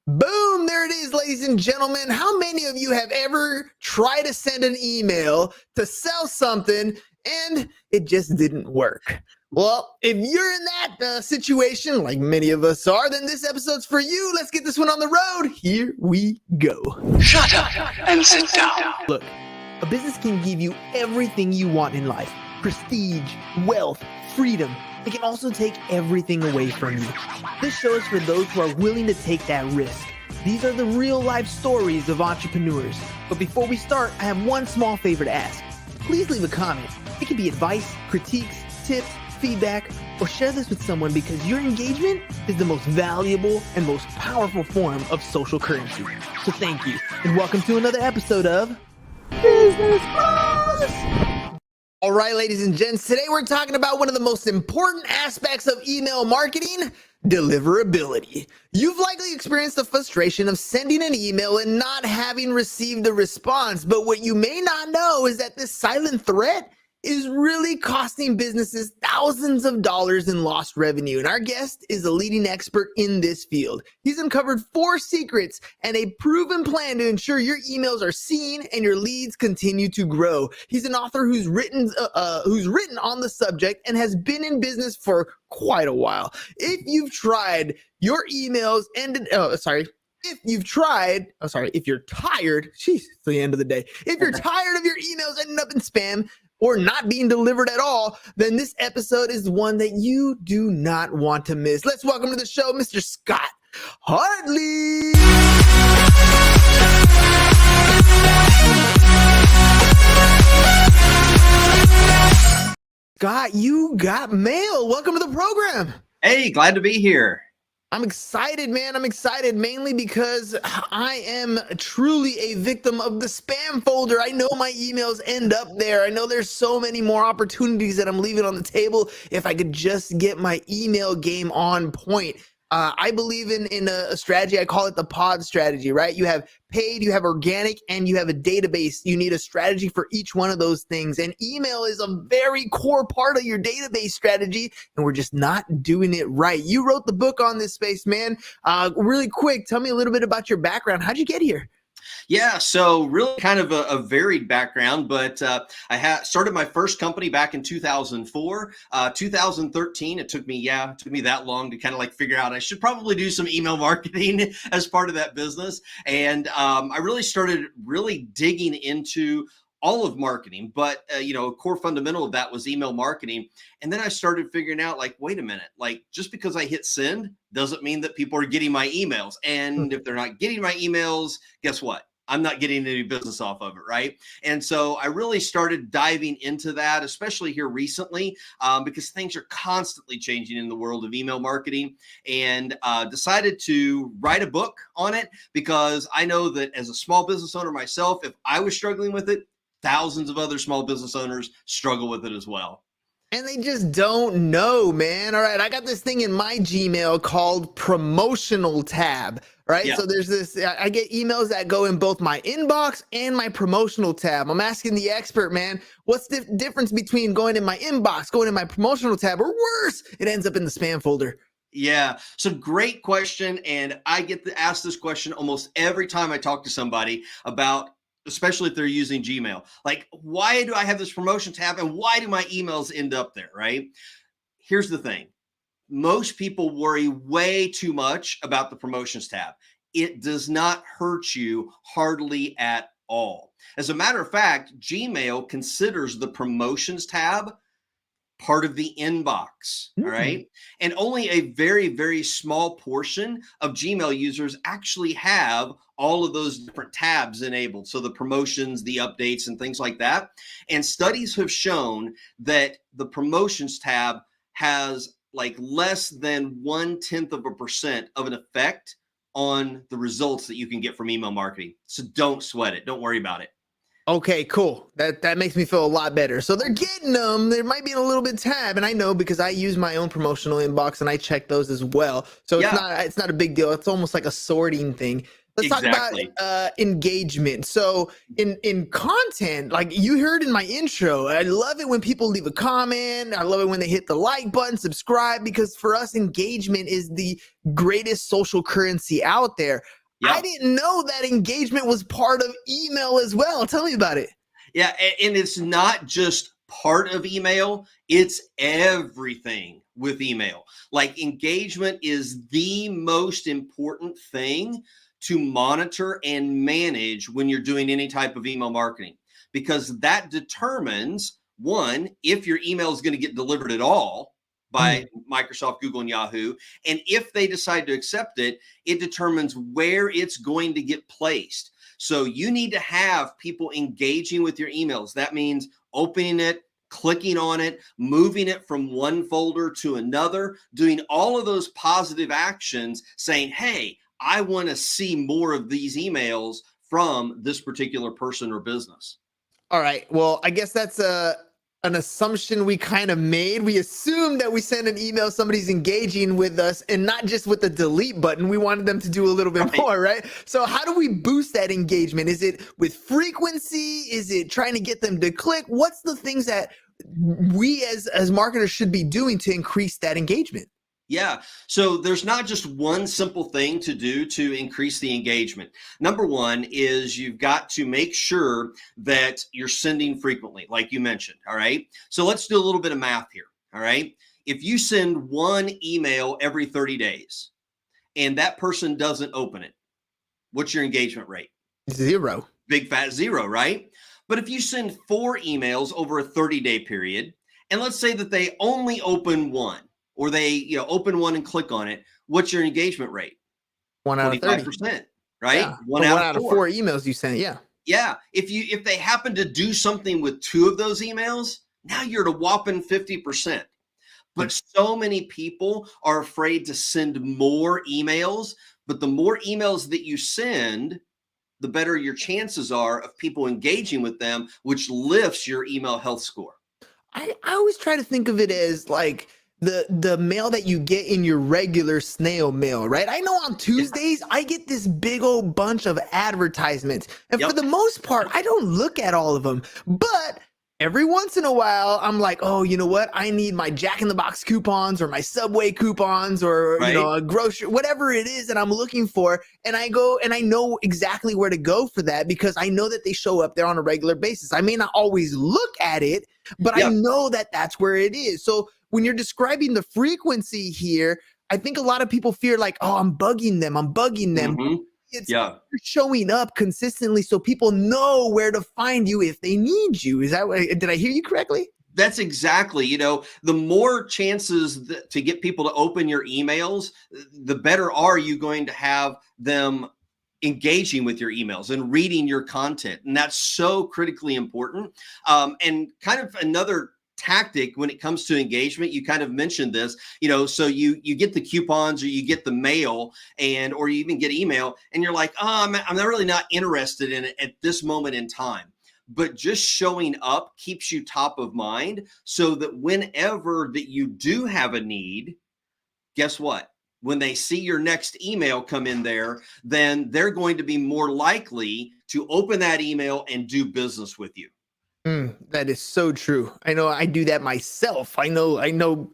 Boom, there it is, ladies and gentlemen. How many of you have ever tried to send an email to sell something and it just didn't work? Well, if you're in that situation, like many of us are, then this episode's for you. Let's get this one on the road. Here we go. Shut up and sit down. Look, a business can give you everything you want in life: prestige, wealth, freedom. It can also take everything away from you. This show is for those who are willing to take that risk. These are the real life stories of entrepreneurs. But before we start, I have one small favor to ask. Please leave a comment. It can be advice, critiques, tips, feedback, or share this with someone, because your engagement is the most valuable and most powerful form of social currency. So thank you, and welcome to another episode of Business Bros. All right, ladies and gents, today we're talking about one of the most important aspects of email marketing: deliverability. You've likely experienced the frustration of sending an email and not having received a response, but what you may not know is that this silent threat is really costing businesses thousands of dollars in lost revenue. And our guest is a leading expert in this field. He's uncovered 4 secrets and a proven plan to ensure your emails are seen and your leads continue to grow. He's an author who's written on the subject and has been in business for quite a while. If you've tried your emails if you're tired, it's the end of the day. If you're tired of your emails ending up in spam or not being delivered at all, then this episode is one that you do not want to miss. Let's welcome to the show, Mr. Scott Hartley. Scott, you got mail. Welcome to the program. Hey, glad to be here. I'm excited, man. I'm excited mainly because I am truly a victim of the spam folder. I know my emails end up there. I know there's so many more opportunities that I'm leaving on the table if I could just get my email game on point. I believe in a strategy. I call it the pod strategy, right? You have paid, you have organic, and you have a database. You need a strategy for each one of those things. And email is a very core part of your database strategy, and we're just not doing it right. You wrote the book on this space, man. Really quick, tell me a little bit about your background. How'd you get here? Yeah, so really kind of a varied background, but I started my first company back in 2004. 2013, it took me that long to kind of like figure out I should probably do some email marketing as part of that business. And I really started digging into all of marketing, but a core fundamental of that was email marketing. And then I started figuring out, like, wait a minute, like, just because I hit send doesn't mean that people are getting my emails. And if they're not getting my emails, guess what? I'm not getting any business off of it, right? And so I really started diving into that, especially here recently, because things are constantly changing in the world of email marketing, and decided to write a book on it, because I know that as a small business owner myself, if I was struggling with it, thousands of other small business owners struggle with it as well. And they just don't know, man. All right, I got this thing in my Gmail called promotional tab, right? Yeah. So there's this, I get emails that go in both my inbox and my promotional tab. I'm asking the expert, man, what's the difference between going in my inbox, going in my promotional tab, or worse, it ends up in the spam folder? Yeah, so great question. And I get to ask this question almost every time I talk to somebody about, especially if they're using Gmail. Like, why do I have this promotion tab and why do my emails end up there, right? Here's the thing. Most people worry way too much about the promotions tab. It does not hurt you hardly at all. As a matter of fact, Gmail considers the promotions tab part of the inbox, all right? And only a very, very small portion of Gmail users actually have all of those different tabs enabled. So the promotions, the updates, and things like that. And studies have shown that the promotions tab has like less than 0.1% of an effect on the results that you can get from email marketing. So don't sweat it. Don't worry about it. Okay, cool. That makes me feel a lot better. So they're getting them. There might be a little bit tab, and I know because I use my own promotional inbox and I check those as well. So it's not a big deal. It's almost like a sorting thing. Let's talk about Exactly. engagement. So in content, like you heard in my intro, I love it when people leave a comment. I love it when they hit the like button, subscribe, because for us, engagement is the greatest social currency out there. I Yeah. didn't know that engagement was part of email as well. Tell me about it. Yeah. And it's not just part of email, it's everything with email. Like engagement is the most important thing to monitor and manage when you're doing any type of email marketing, because that determines one, if your email is going to get delivered at all by Microsoft, Google, and Yahoo. And if they decide to accept it, it determines where it's going to get placed. So you need to have people engaging with your emails. That means opening it, clicking on it, moving it from one folder to another, doing all of those positive actions, saying, hey, I want to see more of these emails from this particular person or business. All right. Well, I guess that's an assumption we kind of made. We assumed that we send an email, somebody's engaging with us, and not just with the delete button. We wanted them to do a little bit more, right? So how do we boost that engagement? Is it with frequency? Is it trying to get them to click? What's the things that we as marketers should be doing to increase that engagement? Yeah. So there's not just one simple thing to do to increase the engagement. Number one is you've got to make sure that you're sending frequently, like you mentioned. All right. So let's do a little bit of math here. All right. If you send one email every 30 days and that person doesn't open it, what's your engagement rate? 0. Big fat 0, right? But if you send 4 emails over a 30-day period, and let's say that they only open one, or they open one and click on it, what's your engagement rate? 1 out of 30. 25%, right? Yeah. One But out of 4. emails you sent. Yeah. Yeah. If they happen to do something with 2 of those emails, now you're at a whopping 50%. But so many people are afraid to send more emails. But the more emails that you send, the better your chances are of people engaging with them, which lifts your email health score. I always try to think of it as like the mail that you get in your regular snail mail, right? I know on Tuesdays I get this big old bunch of advertisements, and for the most part I don't look at all of them, but every once in a while I'm like, oh, you know what, I need my Jack in the Box coupons or my Subway coupons or a grocery, whatever it is that I'm looking for, and I go and I know exactly where to go for that because I know that they show up there on a regular basis. I may not always look at it, but I know that that's where it is. So when you're describing the frequency here, I think a lot of people fear like, oh, I'm bugging them. It's you're showing up consistently so people know where to find you if they need you. Did I hear you correctly? That's exactly, the more chances to get people to open your emails, the better are you going to have them engaging with your emails and reading your content. And that's so critically important. And kind of another tactic when it comes to engagement, you kind of mentioned this, so you get the coupons or you get the mail or you even get email and you're like, oh, I'm really not interested in it at this moment in time. But just showing up keeps you top of mind so that whenever that you do have a need, guess what? When they see your next email come in there, then they're going to be more likely to open that email and do business with you. That is so true. I know I do that myself. I know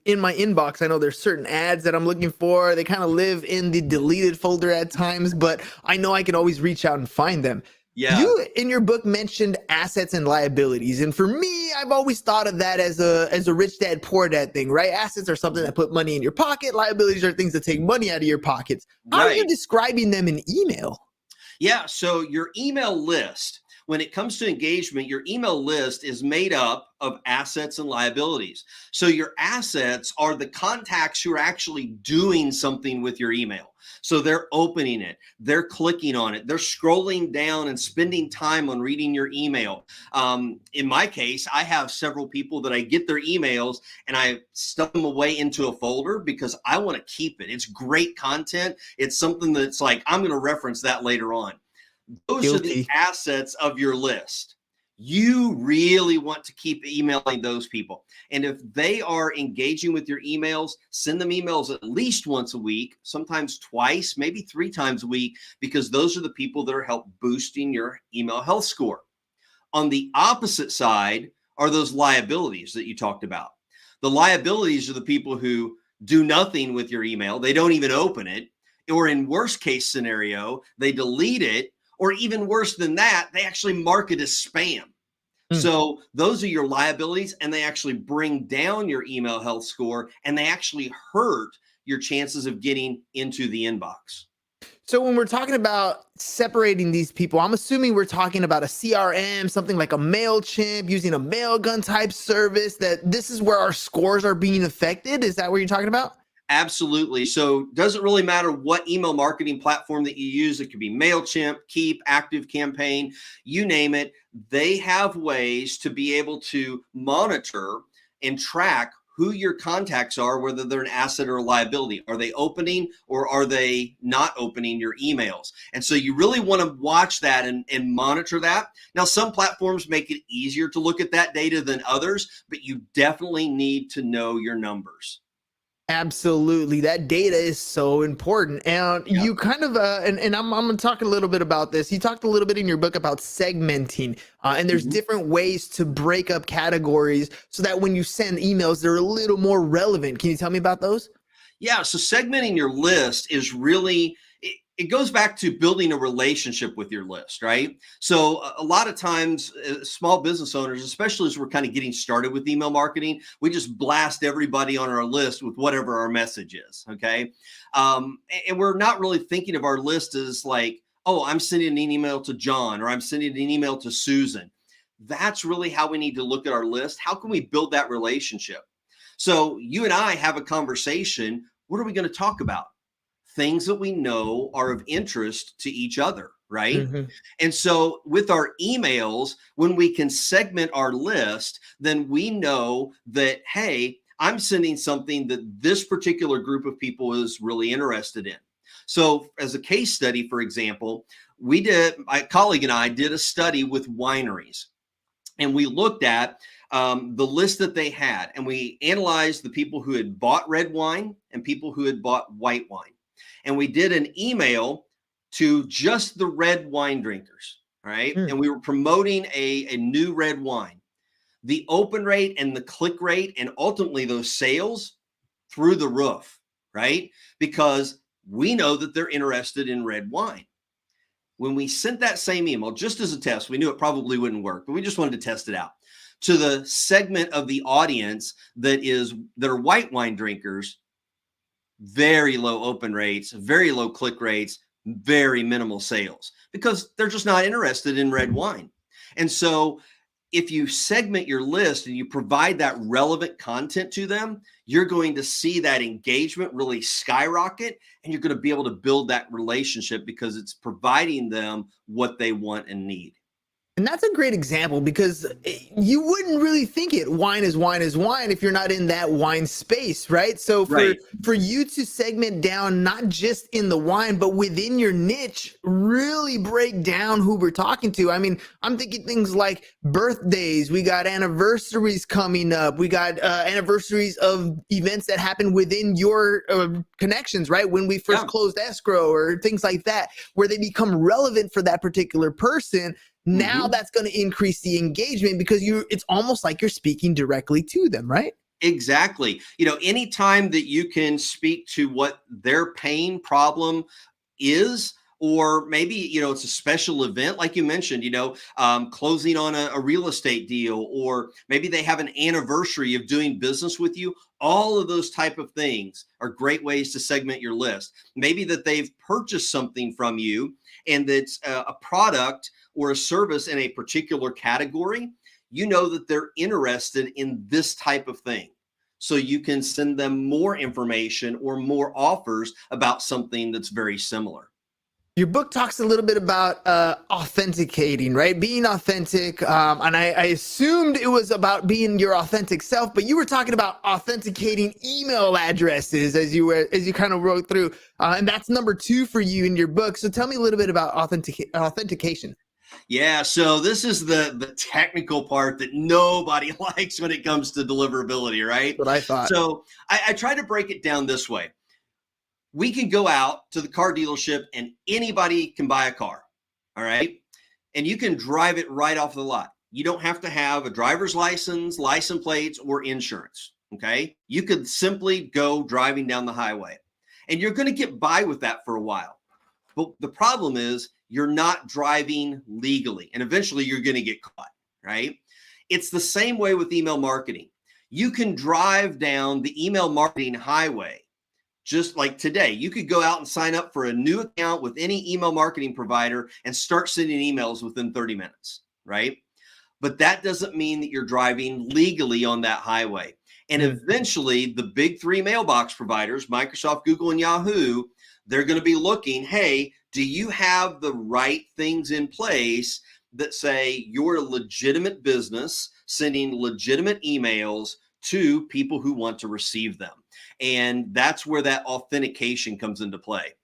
in my inbox, I know there's certain ads that I'm looking for. They kind of live in the deleted folder at times, but I know I can always reach out and find them. Yeah. You in your book mentioned assets and liabilities. And for me, I've always thought of that as a rich dad, poor dad thing, right? Assets are something that put money in your pocket. Liabilities are things that take money out of your pockets. How are you describing them in email? Yeah. So your email list, when it comes to engagement, your email list is made up of assets and liabilities. So your assets are the contacts who are actually doing something with your email. So they're opening it, they're clicking on it, they're scrolling down and spending time on reading your email. In my case, I have several people that I get their emails and I stuff them away into a folder because I want to keep it. It's great content. It's something that's like, I'm going to reference that later on. Those are the assets of your list. You really want to keep emailing those people. And if they are engaging with your emails, send them emails at least once a week, sometimes twice, maybe 3 times a week, because those are the people that are help boosting your email health score. On the opposite side are those liabilities that you talked about. The liabilities are the people who do nothing with your email. They don't even open it. Or in worst case scenario, they delete it. Or even worse than that, they actually mark it as spam. So those are your liabilities, and they actually bring down your email health score, and they actually hurt your chances of getting into the inbox. So when we're talking about separating these people, I'm assuming we're talking about a CRM, something like a MailChimp, using a Mailgun type service, that this is where our scores are being affected. Is that what you're talking about? Absolutely. So doesn't really matter what email marketing platform that you use. It could be MailChimp, Keep, ActiveCampaign, you name it. They have ways to be able to monitor and track who your contacts are, whether they're an asset or a liability. Are they opening or are they not opening your emails? And so you really want to watch that and monitor that. Now, some platforms make it easier to look at that data than others, but you definitely need to know your numbers. Absolutely. That data is so important. And you kind of, and I'm going to talk a little bit about this. You talked a little bit in your book about segmenting, and there's different ways to break up categories so that when you send emails, they're a little more relevant. Can you tell me about those? Yeah. So segmenting your list is really, it goes back to building a relationship with your list, right? So a lot of times, small business owners, especially as we're kind of getting started with email marketing, we just blast everybody on our list with whatever our message is, okay? And we're not really thinking of our list as like, oh, I'm sending an email to John, or I'm sending an email to Susan. That's really how we need to look at our list. How can we build that relationship? So you and I have a conversation. What are we going to talk about? Things that we know are of interest to each other, right? And so with our emails, when we can segment our list, then we know that, hey, I'm sending something that this particular group of people is really interested in. So as a case study, for example, my colleague and I did a study with wineries, and we looked at the list that they had, and we analyzed the people who had bought red wine and people who had bought white wine. And we did an email to just the red wine drinkers, right? And we were promoting a new red wine. The open rate and the click rate and ultimately those sales through the roof, right? Because we know that they're interested in red wine. When we sent that same email, just as a test, we knew it probably wouldn't work, but we just wanted to test it out, to the segment of the audience that are white wine drinkers. Very low open rates, very low click rates, very minimal sales, because they're just not interested in red wine. And so if you segment your list and you provide that relevant content to them, you're going to see that engagement really skyrocket, and you're going to be able to build that relationship because it's providing them what they want and need. And that's a great example, because you wouldn't really think it. Wine is wine is wine if you're not in that wine space, right? So for you to segment down, not just in the wine, but within your niche, really break down who we're talking to. I mean, I'm thinking things like birthdays. We got anniversaries coming up. We got anniversaries of events that happen within your connections, right? When we first closed escrow or things like that, where they become relevant for that particular person. Now that's going to increase the engagement because it's almost like you're speaking directly to them, right? Exactly. Anytime that you can speak to what their pain problem is, or maybe, it's a special event, like you mentioned, closing on a real estate deal, or maybe they have an anniversary of doing business with you. All of those type of things are great ways to segment your list. Maybe that they've purchased something from you and it's a product or a service in a particular category. You know that they're interested in this type of thing. So you can send them more information or more offers about something that's very similar. Your book talks a little bit about authenticating, right? Being authentic. And I assumed it was about being your authentic self, but you were talking about authenticating email addresses as you kind of wrote through. And that's number 2 for you in your book. So tell me a little bit about authentication. Yeah, so this is the technical part that nobody likes when it comes to deliverability, right? What I thought. So I try to break it down this way. We can go out to the car dealership and anybody can buy a car, all right? And you can drive it right off the lot. You don't have to have a driver's license, license plates, or insurance, okay? You could simply go driving down the highway. And you're going to get by with that for a while. But the problem is you're not driving legally, and eventually you're going to get caught, right? It's the same way with email marketing. You can drive down the email marketing highway just like today. You could go out and sign up for a new account with any email marketing provider and start sending emails within 30 minutes, right? But that doesn't mean that you're driving legally on that highway. And eventually the big three mailbox providers, Microsoft, Google, and Yahoo, they're going to be looking, hey, do you have the right things in place that say you're a legitimate business sending legitimate emails to people who want to receive them? And that's where that authentication comes into play.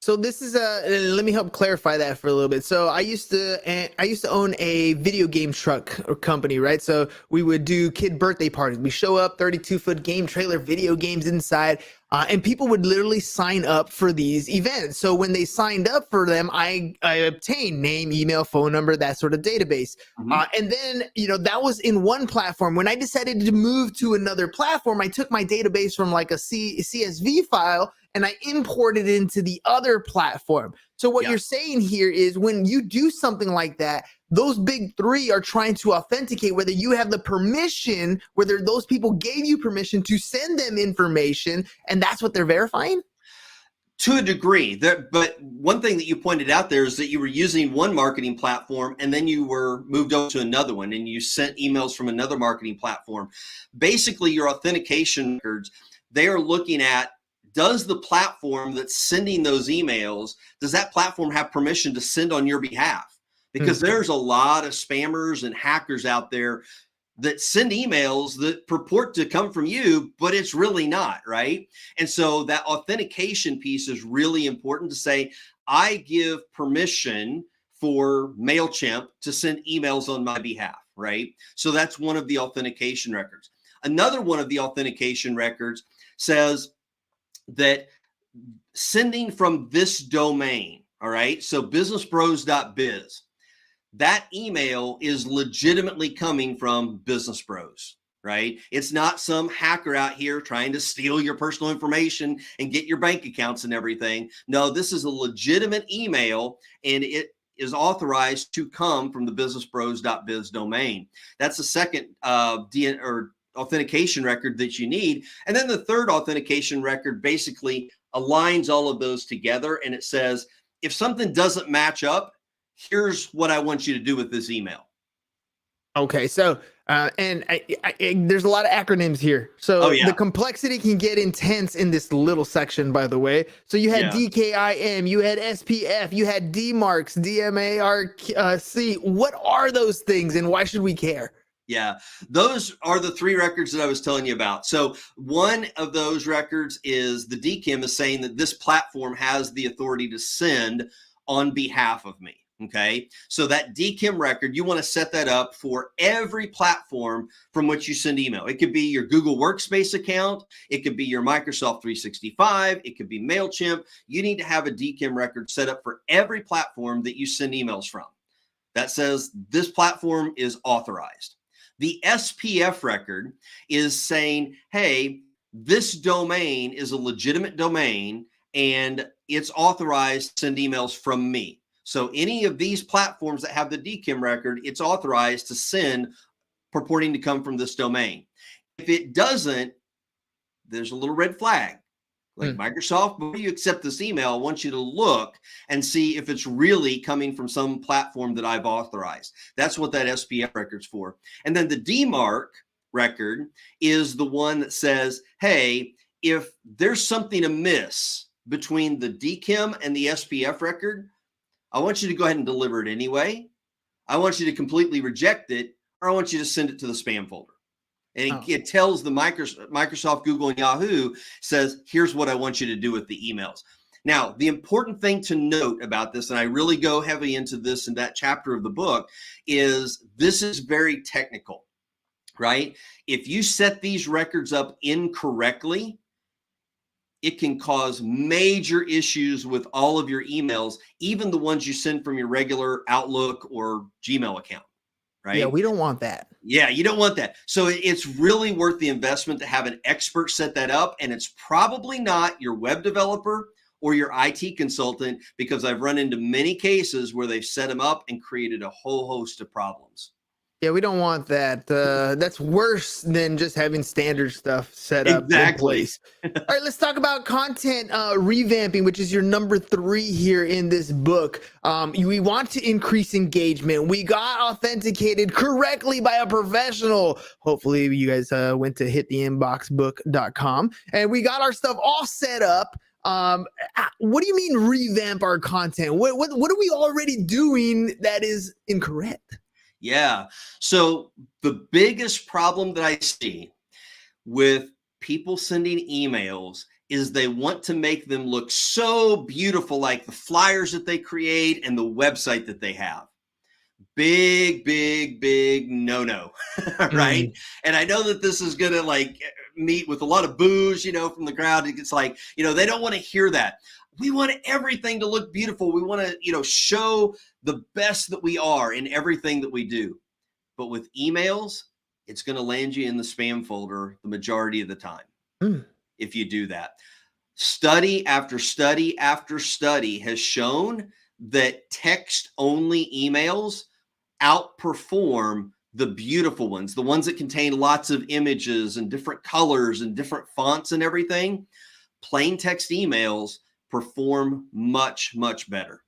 So this is let me help clarify that for a little bit. So I used to own a video game truck or company, right? So we would do kid birthday parties. We show up, 32-foot game trailer, video games inside, and people would literally sign up for these events. So when they signed up for them, I obtained name, email, phone number, that sort of database. And then, that was in one platform. When I decided to move to another platform, I took my database from like a CSV file and I imported it into the other platform. So what you're saying here is when you do something like that, those big three are trying to authenticate whether you have the permission, whether those people gave you permission to send them information, and that's what they're verifying? To a degree. But one thing that you pointed out there is that you were using one marketing platform and then you were moved over to another one and you sent emails from another marketing platform. Basically, your authentication records, they are looking at, does the platform that's sending those emails, does that platform have permission to send on your behalf? Because there's a lot of spammers and hackers out there that send emails that purport to come from you, but it's really not, right? And so that authentication piece is really important to say, I give permission for MailChimp to send emails on my behalf, right? So that's one of the authentication records. Another one of the authentication records says that sending from this domain, all right? So businessbros.biz, that email is legitimately coming from Business Bros, right? It's not some hacker out here trying to steal your personal information and get your bank accounts and everything. No, this is a legitimate email and it is authorized to come from the businessbros.biz domain. That's the second authentication record that you need. And then the third authentication record basically aligns all of those together. And it says, if something doesn't match up, here's what I want you to do with this email. Okay. So, and there's a lot of acronyms here. So the complexity can get intense in this little section, by the way. So you had DKIM, you had SPF, you had DMARC, DMARC. What are those things and why should we care? Yeah, those are the three records that I was telling you about. So one of those records is the DKIM is saying that this platform has the authority to send on behalf of me. Okay, so that DKIM record, you want to set that up for every platform from which you send email. It could be your Google Workspace account. It could be your Microsoft 365. It could be MailChimp. You need to have a DKIM record set up for every platform that you send emails from. That says this platform is authorized. The SPF record is saying, hey, this domain is a legitimate domain and it's authorized to send emails from me. So any of these platforms that have the DKIM record, it's authorized to send purporting to come from this domain. If it doesn't, there's a little red flag. Like Microsoft, before you accept this email, I want you to look and see if it's really coming from some platform that I've authorized. That's what that SPF record's for. And then the DMARC record is the one that says, hey, if there's something amiss between the DKIM and the SPF record, I want you to go ahead and deliver it anyway. I want you to completely reject it, or I want you to send it to the spam folder. And it tells the Microsoft, Google, and Yahoo, says, here's what I want you to do with the emails. Now, the important thing to note about this, and I really go heavy into this in that chapter of the book, is this is very technical, right? If you set these records up incorrectly, it can cause major issues with all of your emails, even the ones you send from your regular Outlook or Gmail account, Yeah, right? we don't want that. Yeah, you don't want that. So it's really worth the investment to have an expert set that up. And it's probably not your web developer or your IT consultant, because I've run into many cases where they've set them up and created a whole host of problems. Yeah, we don't want that. That's worse than just having standard stuff set up in Exactly. place. All right, let's talk about content revamping, which is your number 3 here in this book. We want to increase engagement. We got authenticated correctly by a professional. Hopefully, you guys went to hittheinboxbook.com and we got our stuff all set up. What do you mean revamp our content? What are we already doing that is incorrect? Yeah. So the biggest problem that I see with people sending emails is they want to make them look so beautiful, like the flyers that they create and the website that they have. Big, big, big no. Right? And I know that this is going to like meet with a lot of boos, from the crowd. It's like, they don't want to hear that. We want everything to look beautiful. We want to, show the best that we are in everything that we do. But with emails, it's going to land you in the spam folder the majority of the time if you do that. Study after study after study has shown that text-only emails outperform the beautiful ones, the ones that contain lots of images and different colors and different fonts and everything. Plain text emails perform much, much better.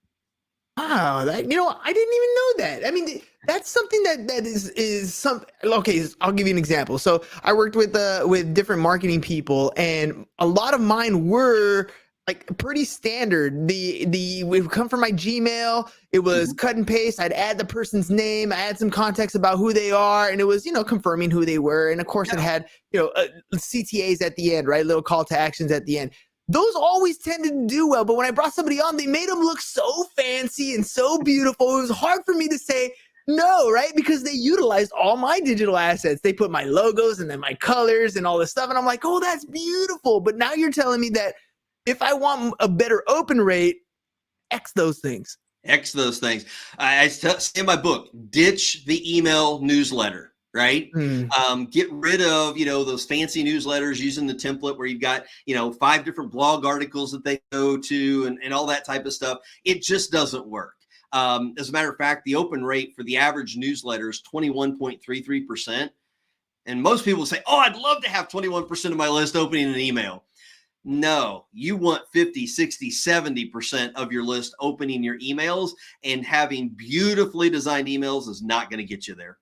Wow, I didn't even know that. I mean, that's something that is some. Okay, I'll give you an example. So I worked with different marketing people, and a lot of mine were like pretty standard. The would come from my Gmail. It was cut and paste. I'd add the person's name, I add some context about who they are, and it was confirming who they were. And of course, it had CTAs at the end, right? Little call to actions at the end. Those always tended to do well, but when I brought somebody on, they made them look so fancy and so beautiful. It was hard for me to say no, right? Because they utilized all my digital assets. They put my logos and then my colors and all this stuff. And I'm like, oh, that's beautiful. But now you're telling me that if I want a better open rate, X those things. X those things. I say in my book, ditch the email newsletter. Right? Get rid of, those fancy newsletters using the template where you've got, 5 different blog articles that they go to and all that type of stuff. It just doesn't work. As a matter of fact, the open rate for the average newsletter is 21.33%. And most people say, oh, I'd love to have 21% of my list opening an email. No, you want 50, 60, 70% of your list opening your emails, and having beautifully designed emails is not going to get you there.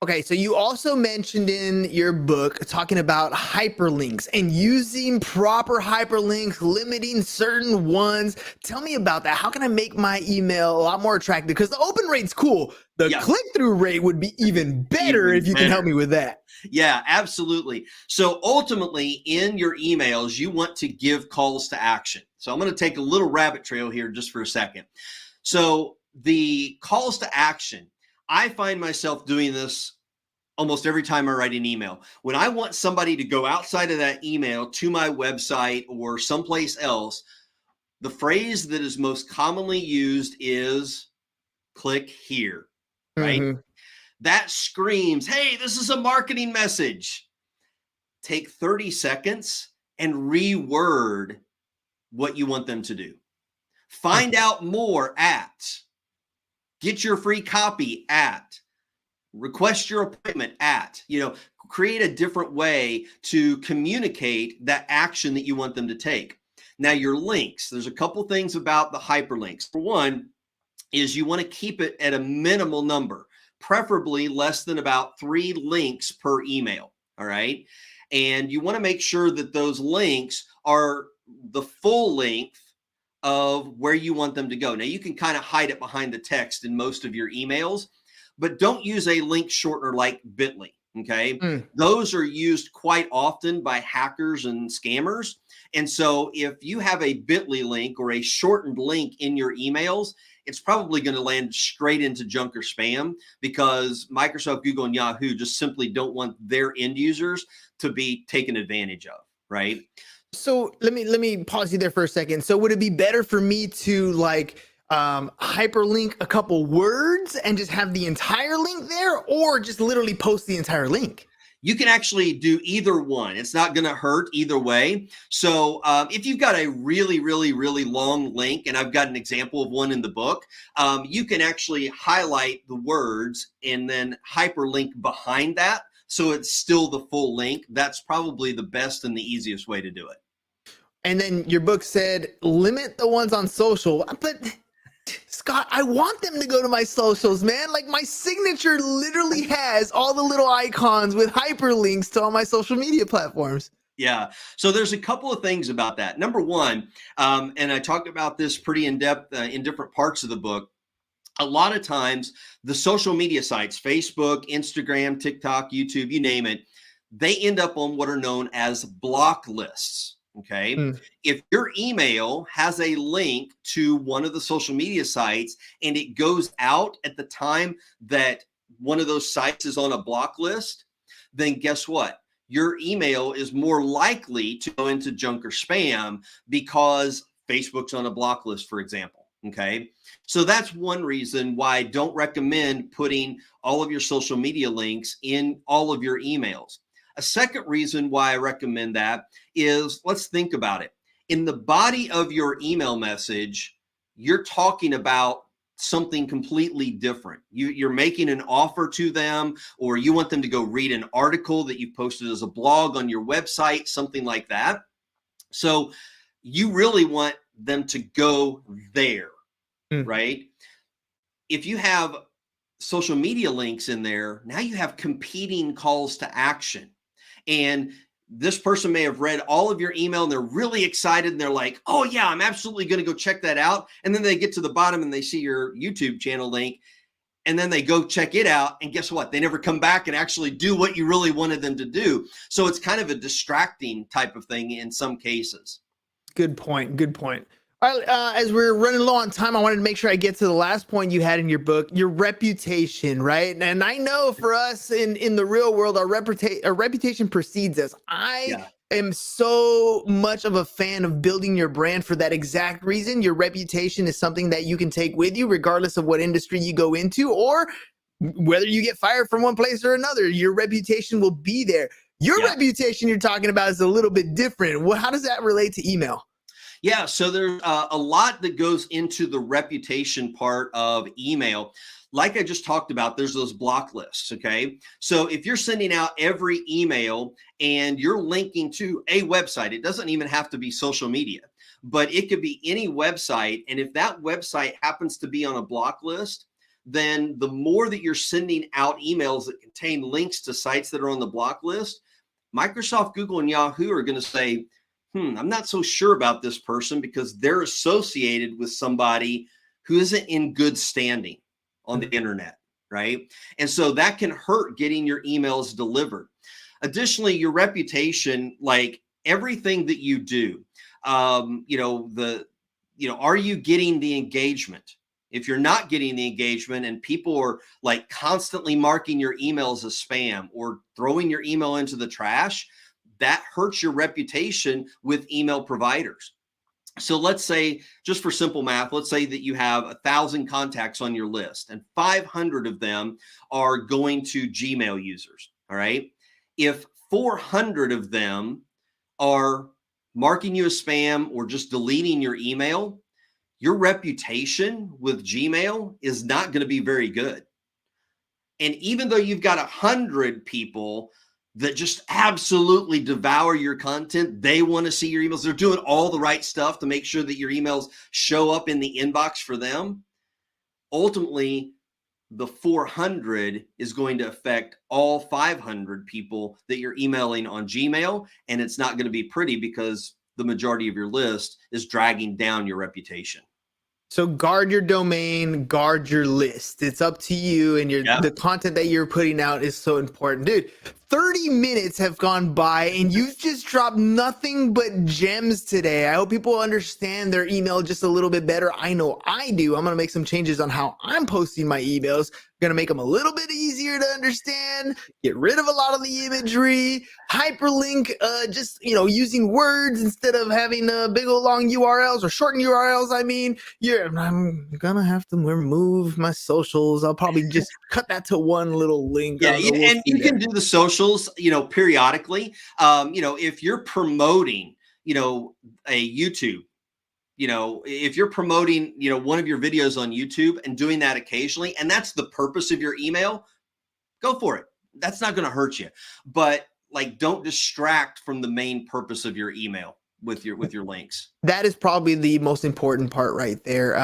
Okay, so you also mentioned in your book talking about hyperlinks and using proper hyperlinks, limiting certain ones. Tell me about that. How can I make my email a lot more attractive? Because the open rate's cool. The click-through rate would be even better if you can help me with that. Yeah, absolutely. So ultimately, in your emails, you want to give calls to action. So I'm going to take a little rabbit trail here just for a second. So the calls to action, I find myself doing this almost every time I write an email. When I want somebody to go outside of that email to my website or someplace else, the phrase that is most commonly used is click here, right? That screams, hey, this is a marketing message. Take 30 seconds and reword what you want them to do. Find out more at, get your free copy at, request your appointment at, create a different way to communicate that action that you want them to take. Now, your links, there's a couple things about the hyperlinks. For one, is you want to keep it at a minimal number, preferably less than about 3 links per email. All right. And you want to make sure that those links are the full length of where you want them to go. Now, you can kind of hide it behind the text in most of your emails, but don't use a link shortener like bit.ly. Okay. Mm. Those are used quite often by hackers and scammers. And so if you have a bit.ly link or a shortened link in your emails, it's probably going to land straight into junk or spam because Microsoft, Google, and Yahoo just simply don't want their end users to be taken advantage of, right? So let me pause you there for a second. So would it be better for me to like hyperlink a couple words and just have the entire link there, or just literally post the entire link? You can actually do either one. It's not going to hurt either way. So if you've got a really, really, really long link, and I've got an example of one in the book, you can actually highlight the words and then hyperlink behind that. So it's still the full link. That's probably the best and the easiest way to do it. And then your book said limit the ones on social, but Scott, I want them to go to my socials, man. Like my signature literally has all the little icons with hyperlinks to all my social media platforms. Yeah. So there's a couple of things about that. Number one, and I talked about this pretty in depth in different parts of the book. A lot of times the social media sites, Facebook, Instagram, TikTok, YouTube, you name it, they end up on what are known as block lists. Okay. Mm. If your email has a link to one of the social media sites and it goes out at the time that one of those sites is on a block list, then guess what? Your email is more likely to go into junk or spam because Facebook's on a block list, for example. Okay. So that's one reason why I don't recommend putting all of your social media links in all of your emails. A second reason why I recommend that is, let's think about it. In the body of your email message, you're talking about something completely different. You're making an offer to them, or you want them to go read an article that you posted as a blog on your website, something like that. So you really want them to go there, right? If you have social media links in there, now you have competing calls to action. And this person may have read all of your email and they're really excited and they're like, oh yeah, I'm absolutely going to go check that out. And then they get to the bottom and they see your YouTube channel link and then they go check it out. And guess what? They never come back and actually do what you really wanted them to do. So it's kind of a distracting type of thing in some cases. Good point. Good point. All right, as we're running low on time, I wanted to make sure I get to the last point you had in your book, your reputation, right? And I know for us in the real world, our reputation precedes us. I am so much of a fan of building your brand for that exact reason. Your reputation is something that you can take with you, regardless of what industry you go into, or whether you get fired from one place or another, your reputation will be there. Your reputation you're talking about is a little bit different. Well, how does that relate to email? Yeah, so there's a lot that goes into the reputation part of email. Like I just talked about, there's those block lists, okay? So if you're sending out every email and you're linking to a website, it doesn't even have to be social media, but it could be any website. And if that website happens to be on a block list, then the more that you're sending out emails that contain links to sites that are on the block list, Microsoft, Google, and Yahoo are going to say, I'm not so sure about this person because they're associated with somebody who isn't in good standing on the internet, right? And so that can hurt getting your emails delivered. Additionally, your reputation, like everything that you do, are you getting the engagement? If you're not getting the engagement and people are like constantly marking your emails as spam or throwing your email into the trash, that hurts your reputation with email providers. So let's say, just for simple math, let's say that you have 1,000 contacts on your list and 500 of them are going to Gmail users. All right. If 400 of them are marking you as spam or just deleting your email, your reputation with Gmail is not going to be very good. And even though you've got 100 people that just absolutely devour your content, they want to see your emails. They're doing all the right stuff to make sure that your emails show up in the inbox for them. Ultimately, the 400 is going to affect all 500 people that you're emailing on Gmail. And it's not going to be pretty because the majority of your list is dragging down your reputation. So guard your domain, guard your list. It's up to you, and the content that you're putting out is so important. Dude, 30 minutes have gone by and you've just dropped nothing but gems today. I hope people understand their email just a little bit better. I know I do. I'm going to make some changes on how I'm posting my emails. Going to make them a little bit easier to understand, get rid of a lot of the imagery, hyperlink, just, using words instead of having big old long URLs or shortened URLs. I'm going to have to remove my socials. I'll probably just cut that to one little link. Yeah, and you can do the socials, periodically. If you're promoting, a YouTube, if you're promoting, one of your videos on YouTube and doing that occasionally, and that's the purpose of your email, go for it. That's not going to hurt you. But don't distract from the main purpose of your email with your links. That is probably the most important part right there.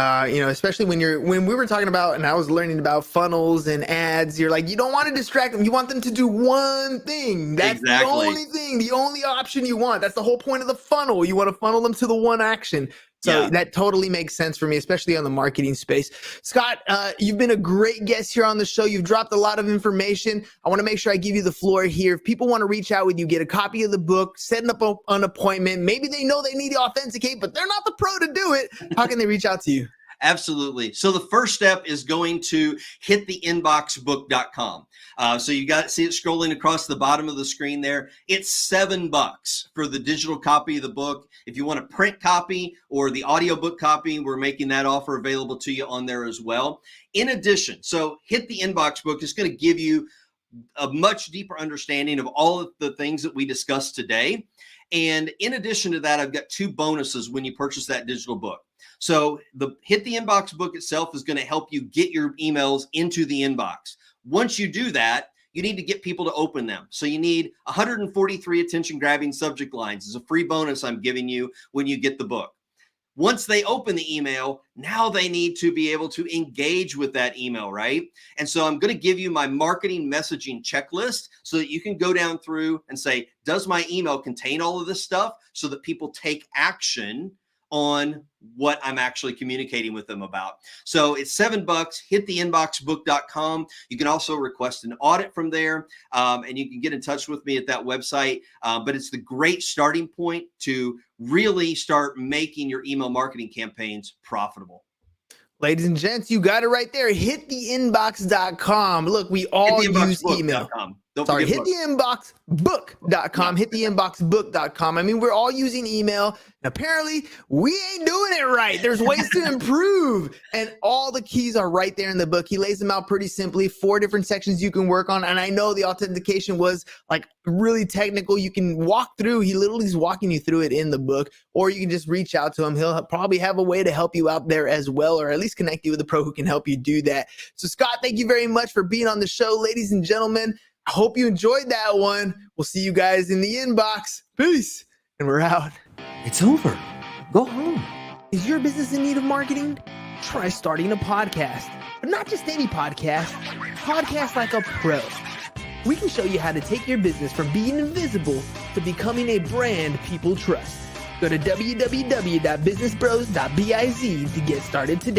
Especially when we were talking about, and I was learning about funnels and ads, you're like, you don't want to distract them. You want them to do one thing. That's exactly the only thing, the only option you want. That's the whole point of the funnel. You want to funnel them to the one action. So that totally makes sense for me, especially on the marketing space. Scott, you've been a great guest here on the show. You've dropped a lot of information. I want to make sure I give you the floor here. If people want to reach out with you, get a copy of the book, setting up an appointment, maybe they know they need to authenticate, but they're not the pro to do it. How can they reach out to you? Absolutely. So the first step is going to hittheinboxbook.com. So you see it scrolling across the bottom of the screen there. It's $7 for the digital copy of the book. If you want a print copy or the audiobook copy, we're making that offer available to you on there as well. In addition, so Hit the Inbox Book is going to give you a much deeper understanding of all of the things that we discussed today. And in addition to that, I've got 2 bonuses when you purchase that digital book. So the Hit the Inbox book itself is going to help you get your emails into the inbox. Once you do that, you need to get people to open them. So you need 143 attention-grabbing subject lines. It's a free bonus I'm giving you when you get the book. Once they open the email, now they need to be able to engage with that email, right? And so I'm going to give you my marketing messaging checklist so that you can go down through and say, does my email contain all of this stuff, so that people take action on what I'm actually communicating with them about. So it's $7, hittheinboxbook.com. You can also request an audit from there, and you can get in touch with me at that website. But it's the great starting point to really start making your email marketing campaigns profitable. Ladies and gents, you got it right there. Hittheinbox.com. Look, we all use email. Hittheinboxbook.com. Hittheinboxbook.com. I mean, we're all using email. And apparently, we ain't doing it right. There's ways to improve. And all the keys are right there in the book. He lays them out pretty simply. 4 different sections you can work on. And I know the authentication was really technical. You can walk through. He literally is walking you through it in the book. Or you can just reach out to him. He'll probably have a way to help you out there as well, or at least connect you with a pro who can help you do that. So Scott, thank you very much for being on the show. Ladies and gentlemen, I hope you enjoyed that one. We'll see you guys in the inbox. Peace. And we're out. It's over. Go home. Is your business in need of marketing? Try starting a podcast. But not just any podcast. Podcast like a pro. We can show you how to take your business from being invisible to becoming a brand people trust. Go to www.businessbros.biz to get started today.